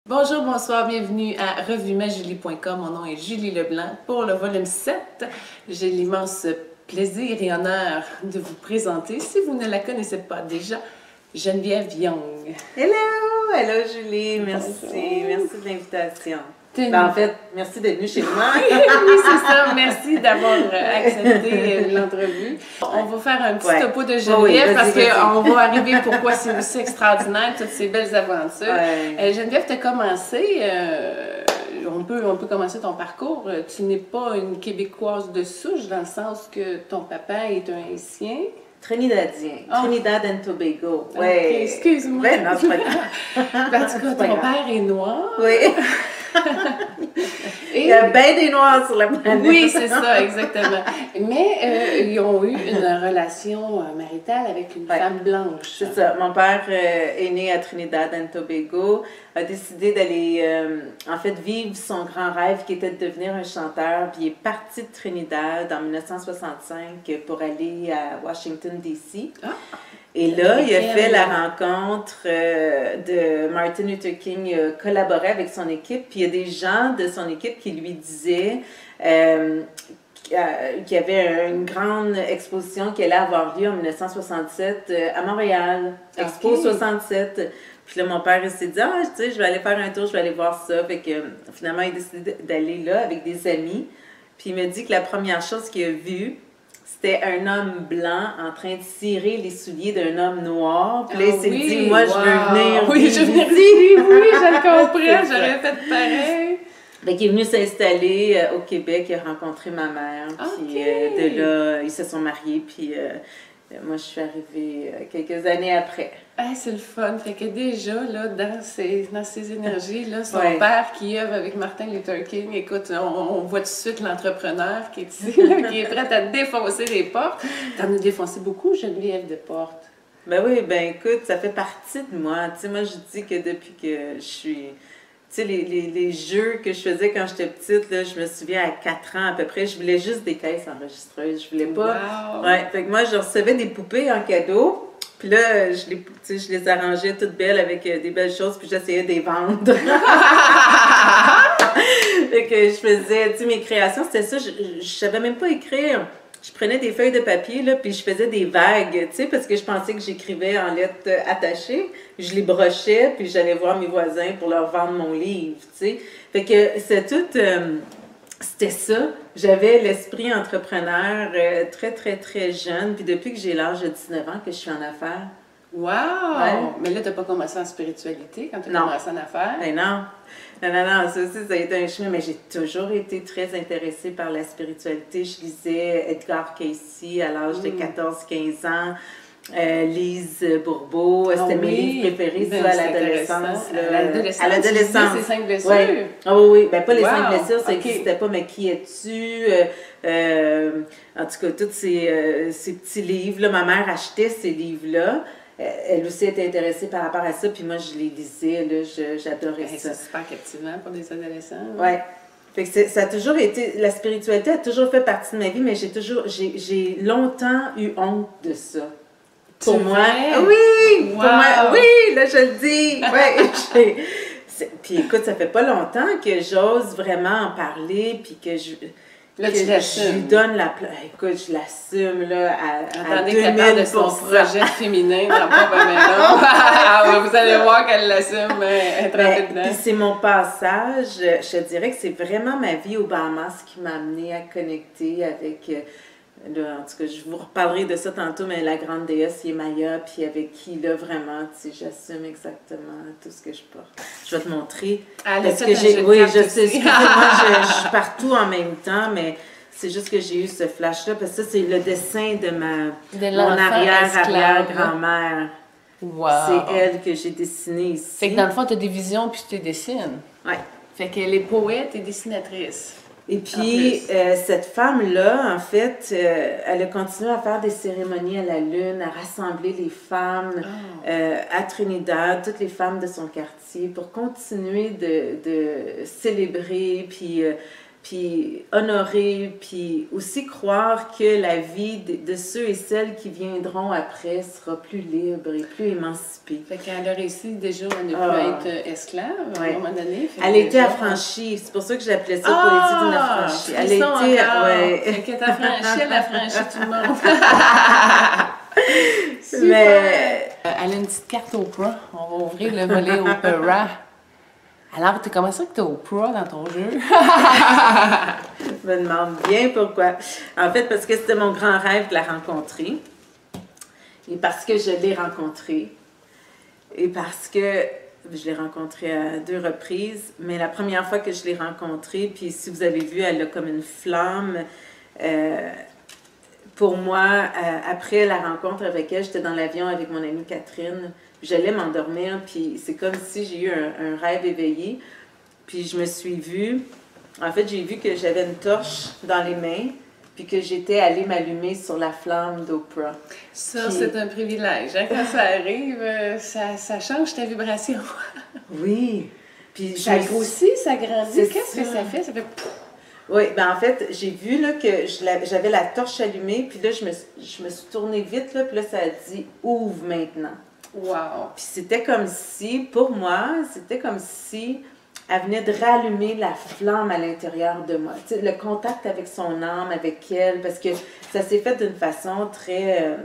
Bonjour, bonsoir, bienvenue à revuemajulie.com. Mon nom est Julie Leblanc. Pour le volume 7, j'ai l'immense plaisir et honneur de vous présenter, si vous ne la connaissez pas déjà, Geneviève Young. Hello! Hello Julie, merci. Bonjour. Merci de l'invitation. En fait, merci d'être venue chez moi. Oui, c'est ça. Merci d'avoir accepté l'entrevue. On va faire un petit topo de Geneviève parce qu'on va arriver pourquoi c'est aussi extraordinaire, toutes ces belles aventures. Geneviève, tu as commencé, on peut commencer ton parcours. Tu n'es pas une Québécoise de souche dans le sens que ton papa est un Haïtien. Trinidadien. Trinidad and Tobago. Ouais. Okay, excuse-moi. Ben non, c'est pas grave. En tout cas, ton père est noir. Oui. Il y a bien des Noirs sur la planète. Oui, c'est ça, exactement. Mais ils ont eu une relation maritale avec une femme blanche. C'est ça. Mon père est né à Trinidad and Tobago, a décidé d'aller, en fait, vivre son grand rêve qui était de devenir un chanteur. Puis il est parti de Trinidad en 1965 pour aller à Washington, D.C. Ah. Et là, il a fait la rencontre de Martin Luther King. Il a collaboré avec son équipe. Puis il y a des gens de son équipe qui lui disaient qu'il y avait une grande exposition qui allait avoir lieu en 1967 à Montréal. Expo 67. Puis là, mon père s'est dit, ah, tu sais, je vais aller faire un tour, je vais aller voir ça. Fait que finalement, il a décidé d'aller là avec des amis. Puis il m'a dit que la première chose qu'il a vue, c'était un homme blanc en train de cirer les souliers d'un homme noir. Puis là, il s'est dit, moi, je veux venir. Oui, je veux venir. Oui, je le comprends. J'aurais fait pareil. Fait qu'il est venu s'installer au Québec. Il a rencontré ma mère. Puis de là, ils se sont mariés. Puis moi, je suis arrivée quelques années après. Ah, c'est le fun. Fait que déjà, là, dans ces énergies-là, son père qui œuvre avec Martin Luther King, écoute, on voit tout de suite l'entrepreneur qui est ici, là, qui est prêt à défoncer les portes. T'en as défoncé beaucoup, Geneviève, de portes. Ben oui, ben écoute, ça fait partie de moi. Tu sais, moi, je dis que depuis que je suis... Tu sais, les jeux que je faisais quand j'étais petite, là, je me souviens à 4 ans à peu près, je voulais juste des caisses enregistreuses. Je voulais pas... Wow. Ouais, fait que moi, je recevais des poupées en cadeau. Puis là, je les arrangeais toutes belles avec des belles choses, puis j'essayais de les vendre. Fait que je faisais, tu sais, mes créations, c'était ça. Je savais même pas écrire. Je prenais des feuilles de papier, là, puis je faisais des vagues, tu sais, parce que je pensais que j'écrivais en lettres attachées. Je les brochais, puis j'allais voir mes voisins pour leur vendre mon livre, tu sais. Fait que c'est tout... c'était ça. J'avais l'esprit entrepreneur très, très, très jeune. Puis depuis que j'ai l'âge de 19 ans que je suis en affaires. Wow! Ouais. Mais là, tu n'as pas commencé en spiritualité quand tu as commencé en affaires? Ben non. Non. Ça aussi, ça a été un chemin. Mais j'ai toujours été très intéressée par la spiritualité. Je lisais Edgar Cayce à l'âge de 14-15 ans. Lise Bourbeau, c'était mes livres préférés, ça, à l'adolescence. À l'adolescence. Ces 5 blessures? Ouais. Oh oui, ben pas les 5 blessures, ça n'existait pas, mais qui es-tu? En tout cas, tous ces petits livres-là, ma mère achetait ces livres-là. Elle aussi était intéressée par rapport à ça, puis moi, je les lisais, là, j'adorais ça. C'est super captivant pour des adolescents. Oui. Fait que ça a toujours été, la spiritualité a toujours fait partie de ma vie, mais j'ai longtemps eu honte de ça. Pour moi, oui, pour moi, oui, là je le dis, puis écoute, ça fait pas longtemps que j'ose vraiment en parler, puis que je lui donne la place. Écoute, je l'assume là à 2000%. De son projet féminin dans Papa vous allez voir qu'elle l'assume très rapidement. Puis c'est mon passage, je te dirais que c'est vraiment ma vie au Bahamas qui m'a amenée à connecter avec... Là, en tout cas, je vous reparlerai de ça tantôt, mais la grande déesse Yemaya, puis avec qui, là, vraiment, tu sais, j'assume exactement tout ce que je porte. Je vais te montrer. Parce que je sais, excusez-moi, je suis partout en même temps, mais c'est juste que j'ai eu ce flash-là, parce que ça, c'est le dessin de mon arrière-arrière-grand-mère. Wow. C'est elle que j'ai dessinée ici. Fait que dans le fond, tu as des visions, puis tu les dessines. Oui. Fait qu'elle est poète et dessinatrice. Et puis, cette femme-là, en fait, elle a continué à faire des cérémonies à la lune, à rassembler les femmes à Trinidad, toutes les femmes de son quartier, pour continuer de célébrer, puis puis honorer, puis aussi croire que la vie de ceux et celles qui viendront après sera plus libre et plus émancipée. Fait qu'elle a réussi déjà à ne plus être esclave à un moment donné. Elle a été affranchie, c'est pour ça que j'appelais ça poésie d'une affranchie. Elle a été, Fait qu'elle est affranchie, elle a franchi tout le monde. Mais... Elle a une petite carte Oprah. On va ouvrir le volet Oprah. Alors, comment ça que tu as Oprah dans ton jeu? Je me demande bien pourquoi. En fait, parce que c'était mon grand rêve de la rencontrer. Et parce que je l'ai rencontrée. Et parce que je l'ai rencontrée à 2 reprises. Mais la première fois que je l'ai rencontrée, puis si vous avez vu, elle a comme une flamme. Pour moi, après la rencontre avec elle, j'étais dans l'avion avec mon amie Catherine. J'allais m'endormir, puis c'est comme si j'ai eu un rêve éveillé. Puis je me suis vue, en fait, j'ai vu que j'avais une torche dans les mains, puis que j'étais allée m'allumer sur la flamme d'Oprah. Ça, puis... c'est un privilège. Hein? Quand ça arrive, ça change ta vibration. Oui. Puis ça grossit, ça grandit. Qu'est-ce que ça fait? Ça fait... Oui, ben en fait, j'ai vu là, que j'avais la torche allumée, puis là, je me suis tournée vite, là, puis là, ça a dit « Ouvre maintenant ». Wow! Puis c'était comme si, pour moi, c'était comme si elle venait de rallumer la flamme à l'intérieur de moi. Tu sais, le contact avec son âme, avec elle, parce que ça s'est fait d'une façon très...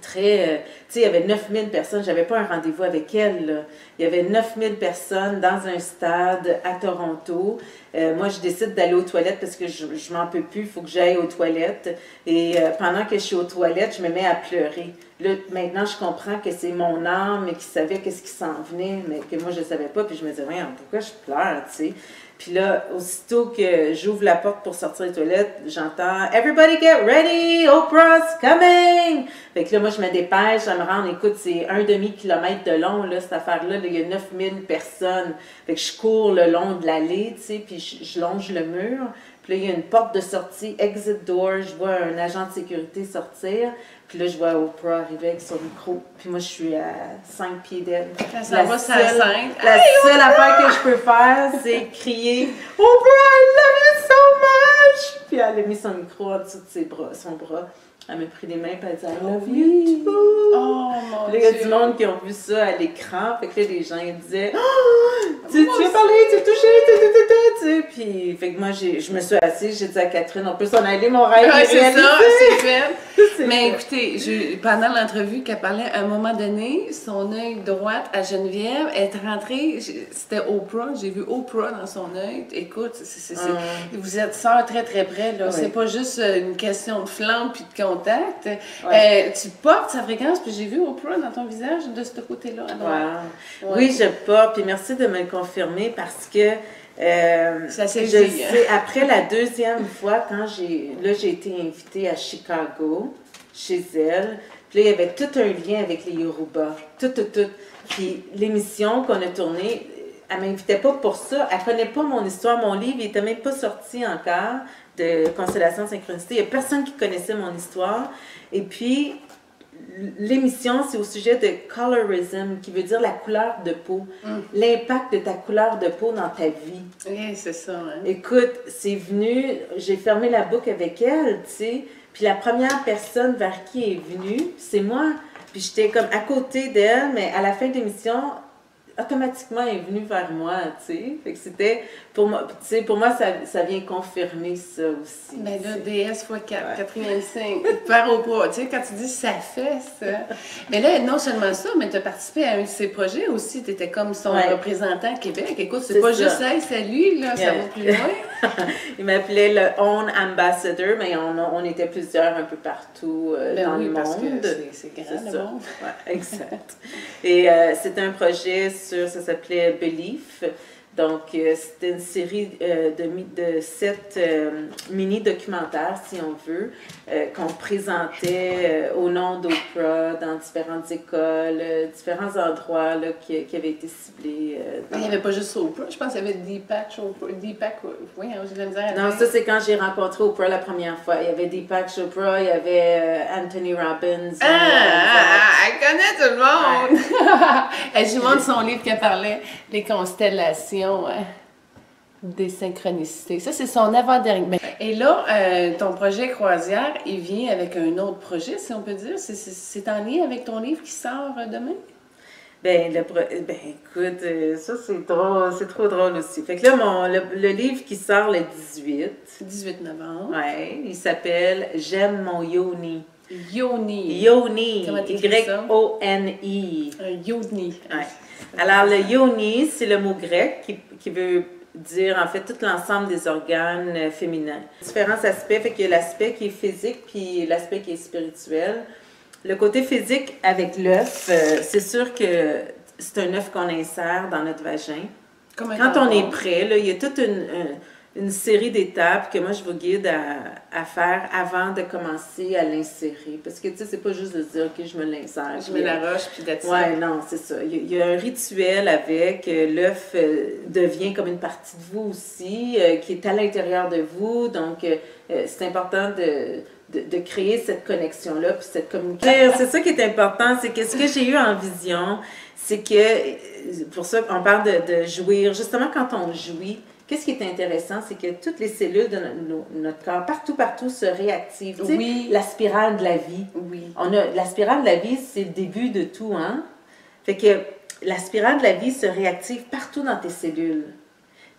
tu sais, il y avait 9000 personnes, j'avais pas un rendez-vous avec elle, là. Il y avait 9000 personnes dans un stade à Toronto. Moi, je décide d'aller aux toilettes parce que je m'en peux plus, il faut que j'aille aux toilettes. Et pendant que je suis aux toilettes, je me mets à pleurer. Là, maintenant, je comprends que c'est mon âme qui savait qu'est-ce qui s'en venait, mais que moi, je ne savais pas. Puis je me disais, pourquoi je pleure, tu sais? Puis là, aussitôt que j'ouvre la porte pour sortir des toilettes, j'entends « Everybody get ready! Oprah's coming! » Fait que là, moi, je me dépêche, je me rends, écoute, c'est 1/2 kilomètre de long, là, cette affaire-là. Là, il y a 9000 personnes. Fait que je cours le long de l'allée, tu sais, puis je longe le mur. Puis là, il y a une porte de sortie, exit door. Je vois un agent de sécurité sortir. Puis là, je vois Oprah arriver avec son micro. Puis moi, je suis à 5 pieds d'elle. La seule affaire que je peux faire, c'est crier « Oprah, I love you so much! » Puis elle a mis son micro en dessous de son bras. Elle m'a pris les mains et elle a dit « I love you too! » Oh mon Dieu! Il y a du monde qui ont vu ça à l'écran. Fait que là, les gens ils disaient « Oh! Tu as parlé, tu as touché, tu sais. » Puis, fait que moi, je me suis assise, j'ai dit à Catherine, on peut s'en aller, mon rêve. Ouais, c'est ça, c'est fait. Mais écoutez, pendant l'entrevue qu'elle parlait, à un moment donné, son œil droit à Geneviève est rentré, c'était Oprah, j'ai vu Oprah dans son œil. Écoute, vous êtes sœurs très très près, là. Oui. C'est pas juste une question de flamme puis de contact. Ouais. Tu portes sa fréquence, puis j'ai vu Oprah dans ton visage de ce côté-là. Wow. Ouais. Oui, je porte, puis merci de me le confirmer parce que ça s'est je sais, après la 2e fois, quand j'ai été invitée à Chicago, chez elle, puis là, il y avait tout un lien avec les Yoruba, tout. Puis l'émission qu'on a tournée, elle ne m'invitait pas pour ça, elle ne connaît pas mon histoire, mon livre n'était même pas sorti encore, de Constellation de Synchronicité, il n'y a personne qui connaissait mon histoire, et puis l'émission, c'est au sujet de colorism, qui veut dire la couleur de peau. L'impact de ta couleur de peau dans ta vie. Oui, c'est ça. Hein? Écoute, c'est venu, j'ai fermé la boucle avec elle, tu sais, puis la première personne vers qui elle est venue, c'est moi. Puis j'étais comme à côté d'elle, mais à la fin de l'émission, automatiquement, elle est venue vers moi, tu sais. Fait que c'était, pour moi, tu sais, pour moi, ça vient confirmer ça aussi. Mais là, DS x 4, quatrième signe, par Oprah, tu sais, quand tu dis ça fait ça. Mais là, non seulement ça, mais tu as participé à un de ses projets aussi, tu étais comme son représentant à Québec. Écoute, c'est pas juste ça, salut, là, ça va plus loin. Il m'appelait le Own Ambassador, mais on était plusieurs un peu partout dans le monde. Parce que c'est grand, le monde. Ouais, exact. Et c'était un projet ça s'appelait Belief. Donc, c'était une série de 7 mini-documentaires, si on veut, qu'on présentait au nom d'Oprah dans différentes écoles, différents endroits là, qui avaient été ciblés. Il n'y avait pas juste Oprah, je pense qu'il y avait Deepak, oui, j'ai de la misère. Non, ça c'est quand j'ai rencontré Oprah la première fois. Il y avait Deepak Chopra, il y avait Anthony Robbins. Elle connaît tout le monde! Elle montre son livre qui parlait des constellations. Des synchronicités. Ça, c'est son avant-dernier. Et là, ton projet Croisière, il vient avec un autre projet, si on peut dire. C'est en lien avec ton livre qui sort demain? Écoute, ça c'est trop drôle aussi. Fait que là, le livre qui sort le 18 novembre. Ouais, il s'appelle J'aime mon yoni. Yoni. Yoni. Comment t'écris ça? Y-O-N-I. Yoni. Ouais. Alors, le yoni, c'est le mot grec qui veut dire, en fait, tout l'ensemble des organes féminins. Différents aspects, fait qu'il y a l'aspect qui est physique, puis l'aspect qui est spirituel. Le côté physique avec l'œuf, c'est sûr que c'est un œuf qu'on insère dans notre vagin. Quand on est prêt, là, il y a toute une série d'étapes que moi, je vous guide à faire avant de commencer à l'insérer. Parce que, tu sais, c'est pas juste de dire, OK, je me l'insère. Je mets la roche, puis d'être ouais, non, c'est ça. Il y a un rituel avec l'œuf devient comme une partie de vous aussi, qui est à l'intérieur de vous. Donc, c'est important de créer cette connexion-là, puis cette communication. C'est ça qui est important, c'est que ce que j'ai eu en vision, c'est que, pour ça qu'on parle de jouir, justement quand on jouit, qu'est-ce qui est intéressant, c'est que toutes les cellules de notre corps, partout, se réactivent. Tu sais, la spirale de la vie. Oui. La spirale de la vie, c'est le début de tout, hein? Fait que la spirale de la vie se réactive partout dans tes cellules.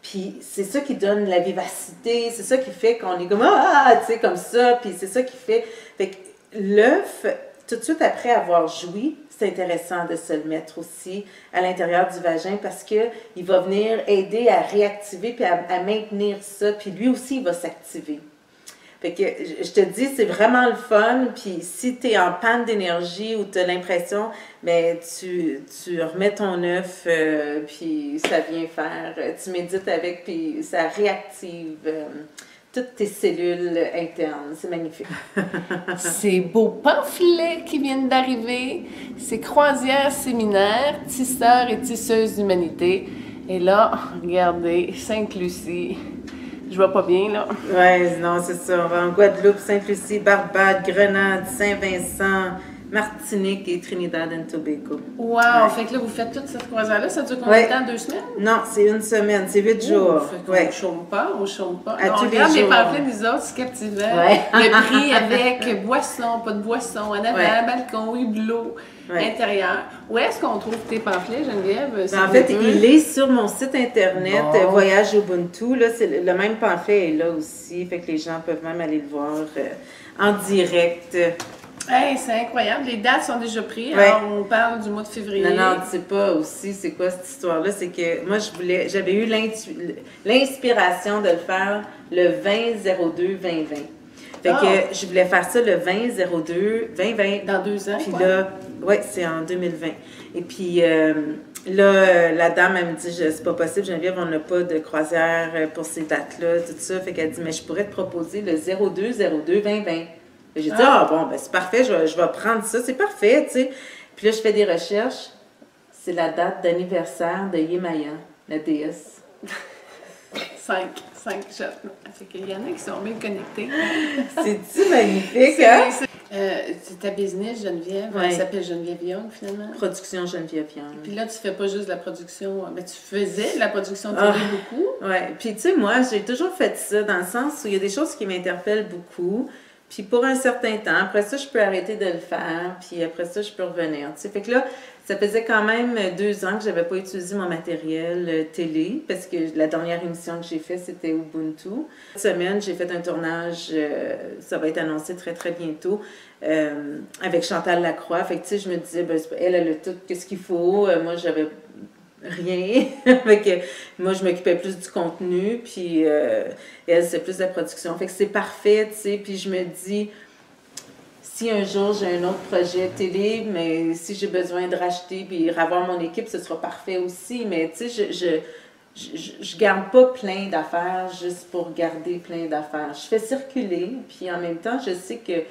Puis c'est ça qui donne la vivacité, c'est ça qui fait qu'on est comme tu sais, comme ça, puis c'est ça qui fait. Fait que l'œuf, tout de suite après avoir joui, c'est intéressant de se le mettre aussi à l'intérieur du vagin parce qu'il va venir aider à réactiver puis à maintenir ça, puis lui aussi, il va s'activer. Fait que je te dis, c'est vraiment le fun, puis si tu es en panne d'énergie ou tu as l'impression, mais tu remets ton œuf, puis ça vient faire, tu médites avec, puis ça réactive toutes tes cellules internes. C'est magnifique. Ces beaux pamphlets qui viennent d'arriver, ces croisières séminaires, tisseurs et tisseuses d'humanité. Et là, regardez, Sainte-Lucie. Je vois pas bien, là. Oui, non, c'est ça. On va en Guadeloupe, Sainte-Lucie, Barbade, Grenade, Saint-Vincent, Martinique et Trinidad and Tobago. Wow! Ouais. Fait que là, vous faites toute cette croisière-là. Ça dure combien de temps? 2 semaines? Non, c'est 1 semaine. C'est 8 jours. Fait qu'on on chôme pas. À tous les jours. On regarde les pamphlets, nous autres, c'est captivant. Ouais. Le prix avec boisson, pas de boisson, en avant, balcon, hublot, intérieur. Où est-ce qu'on trouve tes pamphlets, Geneviève? En fait, il est sur mon site internet, Voyage Ubuntu. Là, le même pamphlet est là aussi. Fait que les gens peuvent même aller le voir en direct. Hey, c'est incroyable. Les dates sont déjà prises. Alors, on parle du mois de février. Non, tu sais pas aussi c'est quoi cette histoire-là. C'est que moi, j'avais eu l'inspiration de le faire le 20-02-2020. Fait que je voulais faire ça le 20-02-2020. Dans 2 ans. Puis là, c'est en 2020. Et puis là, la dame, elle me dit, c'est pas possible, Geneviève, on n'a pas de croisière pour ces dates-là, tout ça. Fait qu'elle dit, mais je pourrais te proposer le 02-02-2020. J'ai dit, c'est parfait, je vais prendre ça, c'est parfait, tu sais. Puis là, je fais des recherches. C'est la date d'anniversaire de Yemaya, la déesse. 5 jeunes. Fait qu'il y en a qui sont bien connectés. C'est-tu magnifique, hein? C'est ta business, Geneviève. Elle s'appelle Geneviève Young, finalement. Production Geneviève Young. Puis là, tu fais pas juste de la production. Mais tu faisais de la production télé beaucoup. Oui. Puis tu sais, moi, j'ai toujours fait ça dans le sens où il y a des choses qui m'interpellent beaucoup. Puis pour un certain temps, après ça, je peux arrêter de le faire, puis après ça, je peux revenir. Tu sais, fait que là, ça faisait quand même 2 ans que je n'avais pas utilisé mon matériel télé, parce que la dernière émission que j'ai faite, c'était Ubuntu. Cette semaine, j'ai fait un tournage, ça va être annoncé très, très bientôt, avec Chantal Lacroix. Fait que tu sais, je me disais, elle a tout ce qu'il faut. Moi, j'avais rien. Fait que moi, je m'occupais plus du contenu, puis elle, c'est plus de la production. Fait que c'est parfait, tu sais. Puis je me dis, si un jour j'ai un autre projet télé, mais si j'ai besoin de racheter puis revoir mon équipe, ce sera parfait aussi. Mais tu sais, je garde pas plein d'affaires juste pour garder plein d'affaires. Je fais circuler, puis en même temps, je sais que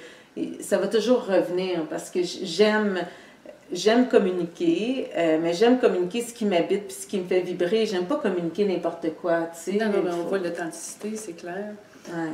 ça va toujours revenir parce que j'aime communiquer, mais j'aime communiquer ce qui m'habite puis ce qui me fait vibrer. J'aime pas communiquer n'importe quoi, tu sais. Non, mais on voit l'authenticité, c'est clair. Ouais.